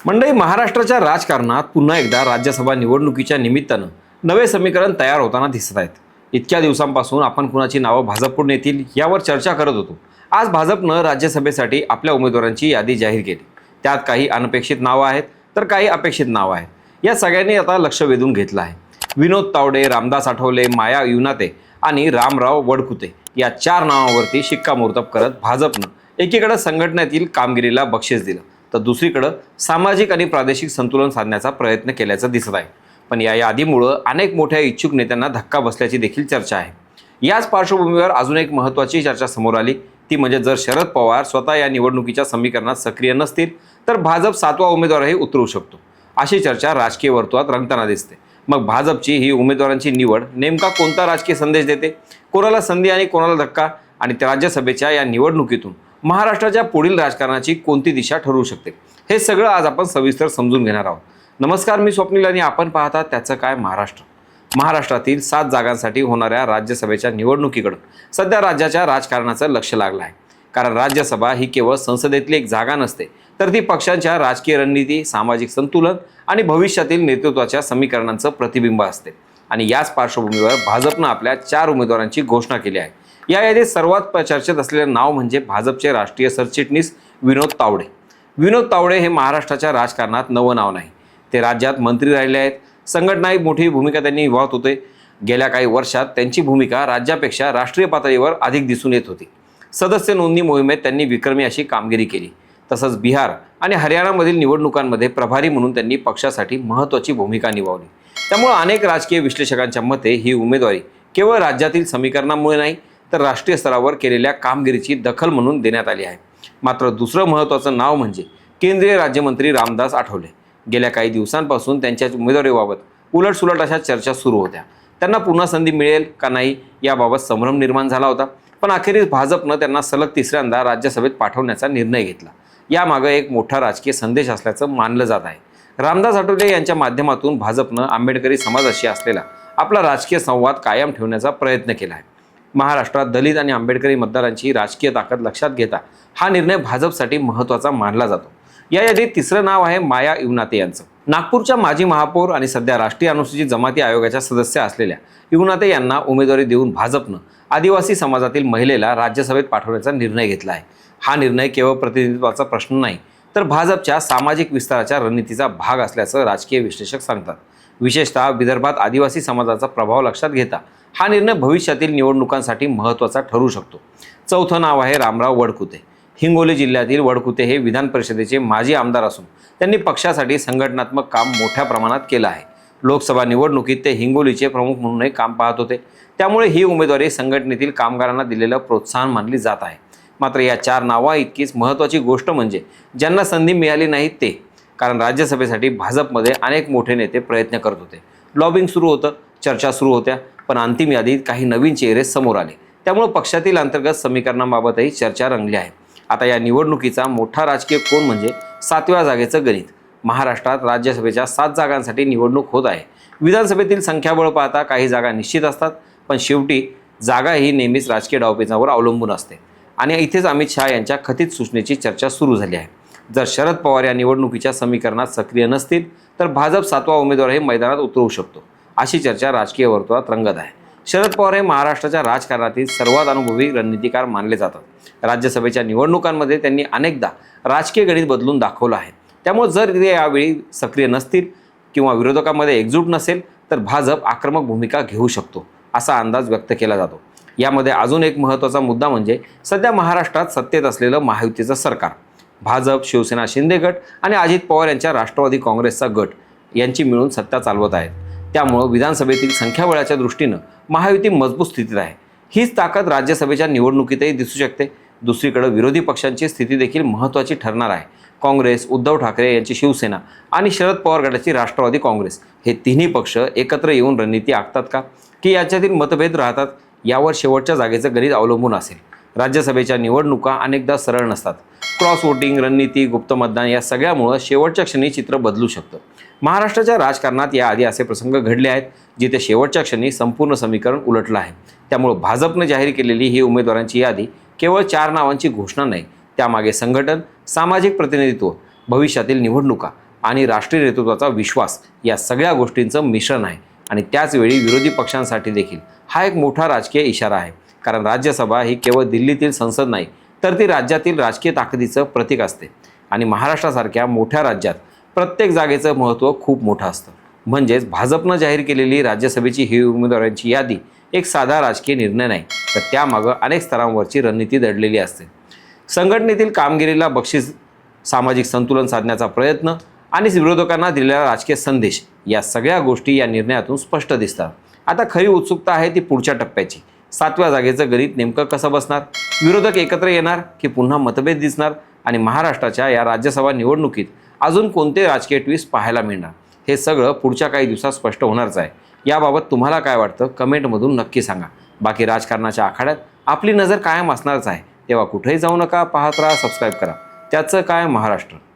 मंडळी, महाराष्ट्राच्या राजकारणात पुन्हा एकदा राज्यसभा निवडणुकीच्या निमित्तानं नवे समीकरण तयार होताना दिसत आहेत. इतक्या दिवसांपासून आपण कुणाची नावं भाजपकडून येतील यावर चर्चा करत होतो. आज भाजपनं राज्यसभेसाठी आपल्या उमेदवारांची यादी जाहीर केली. त्यात काही अनपेक्षित नावं आहेत तर काही अपेक्षित नावं आहेत. या सगळ्यांनी आता लक्ष वेधून घेतलं आहे. विनोद तावडे, रामदास आठवले, माया युनाते आणि रामराव वडकुते या 4 नावांवरती शिक्कामोर्तब करत भाजपनं एकीकडे संघटनेतील कामगिरीला बक्षीस दिलं तर दुसरीकडे सामाजिक आणि प्रादेशिक संतुलन साधण्याचा प्रयत्न केल्याचं दिसत आहे. पण या यादीमुळं अनेक मोठ्या इच्छुक नेत्यांना धक्का बसल्याची देखील चर्चा आहे. याच पार्श्वभूमीवर अजून एक महत्त्वाची चर्चा समोर आली, ती म्हणजे जर शरद पवार स्वतः या निवडणुकीच्या समीकरणात सक्रिय नसतील तर भाजप 7वा उमेदवारही उतरवू शकतो, अशी चर्चा राजकीय वर्तुळात रंगताना दिसते. मग भाजपची ही उमेदवारांची निवड नेमका कोणता राजकीय संदेश देते, कोणाला संधी आणि कोणाला धक्का, आणि राज्यसभेच्या या निवडणुकीतून महाराष्ट्राच्या पुढील राजकारणाची कोणती दिशा ठरवू शकते, हे सगळं आज आपण सविस्तर समजून घेणार आहोत. नमस्कार, मी स्वप्नील आणि आपण पाहता त्याचं काय महाराष्ट्र. महाराष्ट्रातील 7 जागांसाठी होणाऱ्या राज्यसभेच्या निवडणुकीकडे सध्या राज्याच्या राजकारणाचं लक्ष लागलं आहे. कारण राज्यसभा ही केवळ संसदेतली एक जागा नसते, तर ती पक्षांच्या राजकीय रणनीती, सामाजिक संतुलन आणि भविष्यातील नेतृत्वाच्या समीकरणांचं प्रतिबिंब असते. आणि याच पार्श्वभूमीवर भाजपनं आपल्या 4 उमेदवारांची घोषणा केली आहे. या यादीत सर्वात चर्चेत असलेलं नाव म्हणजे भाजपचे राष्ट्रीय सरचिटणीस विनोद तावडे. विनोद तावडे हे महाराष्ट्राच्या राजकारणात नवं नाव नाही. ते राज्यात मंत्री राहिले आहेत. संघटनाही मोठी भूमिका त्यांनी निभावत होते. गेल्या काही वर्षात त्यांची भूमिका राज्यापेक्षा राष्ट्रीय पातळीवर अधिक दिसून येत होती. सदस्य नोंदणी मोहिमेत त्यांनी विक्रमी अशी कामगिरी केली. तसंच बिहार आणि हरियाणामधील निवडणुकांमध्ये प्रभारी म्हणून त्यांनी पक्षासाठी महत्त्वाची भूमिका निभावली. त्यामुळे अनेक राजकीय विश्लेषकांच्या मते ही उमेदवारी केवळ राज्यातील समीकरणामुळे नाही, तर राष्ट्रीय स्तरावर केलेल्या कामगिरीची दखल म्हणून देण्यात आली आहे. मात्र दुसरं महत्त्वाचं नाव म्हणजे केंद्रीय राज्यमंत्री रामदास आठवले. गेल्या काही दिवसांपासून त्यांच्या उमेदवारीबाबत उलटसुलट अशा चर्चा सुरू होत्या. त्यांना पुन्हा संधी मिळेल का नाही याबाबत संभ्रम निर्माण झाला होता. पण अखेरीस भाजपनं त्यांना सलग 3ऱ्यांदा राज्यसभेत पाठवण्याचा निर्णय घेतला. यामागे एक मोठा राजकीय संदेश असल्याचं मानलं जात आहे. रामदास आठवले यांच्या माध्यमातून भाजपनं आंबेडकरी समाजाशी असलेला आपला राजकीय संवाद कायम ठेवण्याचा प्रयत्न केला आहे. महाराष्ट्रात दलित आणि आंबेडकरी मतदारांची राजकीय ताकद लक्षात घेता हा निर्णय भाजपसाठी महत्त्वाचा मानला जातो. या यादीत 3रं नाव आहे माया युनाते यांचं. नागपूरच्या माजी महापौर आणि सध्या राष्ट्रीय अनुसूचित जमाती आयोगाच्या सदस्य असलेल्या युनाते यांना उमेदवारी देऊन भाजपनं आदिवासी समाजातील महिलेला राज्यसभेत पाठवण्याचा निर्णय घेतला आहे. हा निर्णय केवळ प्रतिनिधित्वाचा प्रश्न नाही, तर भाजपच्या सामाजिक विस्ताराच्या रणनीतीचा भाग असल्याचं राजकीय विश्लेषक सांगतात. विशेषतः विदर्भात आदिवासी समाजाचा प्रभाव लक्षात घेता हा निर्णय भविष्यातील निवडणुकांसाठी महत्त्वाचा ठरू शकतो. 4थं नाव आहे रामराव वडकुते. हिंगोली जिल्ह्यातील वडकुते हे विधान परिषदेचे माजी आमदार असून त्यांनी पक्षासाठी संघटनात्मक काम मोठ्या प्रमाणात केलं आहे. लोकसभा निवडणुकीत ते हिंगोलीचे प्रमुख म्हणूनही काम पाहत होते. त्यामुळे ही उमेदवारी संघटनेतील कामगारांना दिलेलं प्रोत्साहन मानली जात आहे. मात्र या 4 नावाइतकीच महत्त्वाची गोष्ट म्हणजे ज्यांना संधी मिळाली नाही ते. कारण राज्यसभेसाठी भाजपमध्ये अनेक मोठे नेते प्रयत्न करत होते. लॉबिंग सुरू होतं, चर्चा सुरू होत्या, पण अंतिम यादीत काही नवीन चेहरे समोर आले. त्यामुळे पक्षातील अंतर्गत समीकरणाबाबतही चर्चा रंगली आहे. आता या निवडणुकीचा मोठा राजकीय कोन म्हणजे 7व्या जागेचं गणित. महाराष्ट्रात राज्यसभेच्या 7 जागांसाठी निवडणूक होत आहे. विधानसभेतील संख्याबळ पाहता काही जागा निश्चित असतात, पण शेवटी जागा ही नेहमीच राजकीय डावपेचावर अवलंबून असते. आणि इथेच अमित शहा यांच्या कथित सूचनेची चर्चा सुरू झाली आहे. जर शरद पवार या निवडणुकीच्या समीकरणात सक्रिय नसतील तर भाजप 7वा उमेदवारही मैदानात उतरवू शकतो, अशी चर्चा राजकीय वर्तुळात रंगत आहे. शरद पवार हे महाराष्ट्राच्या राजकारणातील सर्वात अनुभवी रणनीतिकार मानले जातात. राज्यसभेच्या निवडणुकांमध्ये त्यांनी अनेकदा राजकीय गणित बदलून दाखवलं आहे. त्यामुळे जर ते यावेळी सक्रिय नसतील किंवा विरोधकांमध्ये एकजूट नसेल तर भाजप आक्रमक भूमिका घेऊ शकतो, असा अंदाज व्यक्त केला जातो. यामध्ये अजून एक महत्त्वाचा मुद्दा म्हणजे सध्या महाराष्ट्रात सत्तेत असलेलं महायुतीचं सरकार. भाजप, शिवसेना शिंदे गट आणि अजित पवार यांच्या राष्ट्रवादी काँग्रेसचा गट यांची मिळून सत्ता चालवत आहेत. त्यामुळं विधानसभेतील संख्याबळाच्या दृष्टीनं महायुती मजबूत स्थितीत आहे. हीच ताकद राज्यसभेच्या निवडणुकीतही दिसू शकते. दुसरीकडे विरोधी पक्षांची स्थिती देखील महत्त्वाची ठरणार आहे. काँग्रेस, उद्धव ठाकरे यांची शिवसेना आणि शरद पवार गटाची राष्ट्रवादी काँग्रेस हे तिन्ही पक्ष एकत्र येऊन रणनीती आखतात का, की याच्यातील मतभेद राहतात, यावर शेवटच्या जागेचं गणित अवलंबून असेल. राज्यसभेच्या निवडणुका अनेकदा सरळ नसतात. क्रॉस वोटिंग, रणनीती, गुप्त मतदान या सगळ्यामुळं शेवटच्या क्षणी चित्र बदलू शकतं. महाराष्ट्राच्या राजकारणात याआधी असे प्रसंग घडले आहेत जिथे शेवटच्या क्षणी संपूर्ण समीकरण उलटलं आहे. त्यामुळे भाजपने जाहीर केलेली ही उमेदवारांची यादी केवळ 4 नावांची घोषणा नाही, त्यामागे संघटन, सामाजिक प्रतिनिधित्व, भविष्यातील निवडणुका आणि राष्ट्रीय नेतृत्वाचा विश्वास या सगळ्या गोष्टींचं मिश्रण आहे. आणि त्याचवेळी विरोधी पक्षांसाठी देखील हा एक मोठा राजकीय इशारा आहे. कारण राज्यसभा ही केवळ दिल्लीतील संसद नाही, तर ती राज्यातील राजकीय ताकदीचं प्रतीक असते. आणि महाराष्ट्रासारख्या मोठ्या राज्यात प्रत्येक जागेचं महत्त्व खूप मोठं असतं. म्हणजेच भाजपनं जाहीर केलेली राज्यसभेची ही उमेदवारांची यादी एक साधा राजकीय निर्णय नाही, तर त्यामागं अनेक स्तरांवरची रणनीती दडलेली असते. संघटनेतील कामगिरीला बक्षीस, सामाजिक संतुलन साधण्याचा प्रयत्न आणि विरोधकांना दिलेला राजकीय संदेश या सगळ्या गोष्टी या निर्णयातून स्पष्ट दिसतात. आता खरी उत्सुकता आहे ती पुढच्या टप्प्याची. 7व्या जागेचं गणित नेमकं कसं बसणार? विरोधक एकत्र येणार की पुन्हा मतभेद दिसणार? आणि महाराष्ट्राच्या या राज्यसभा निवडणुकीत अजून कोणते राजकीय ट्विस्ट पाहायला मिळणार? हे सगळं पुढच्या काही दिवसात स्पष्ट होणारच आहे. याबाबत तुम्हाला काय वाटतं कमेंटमधून नक्की सांगा. बाकी राजकारणाच्या आखाड्यात आपली नजर कायम असणारच आहे. तेव्हा कुठेही जाऊ नका, पाहत राहा, सबस्क्राईब करा. त्याचं काय महाराष्ट्र.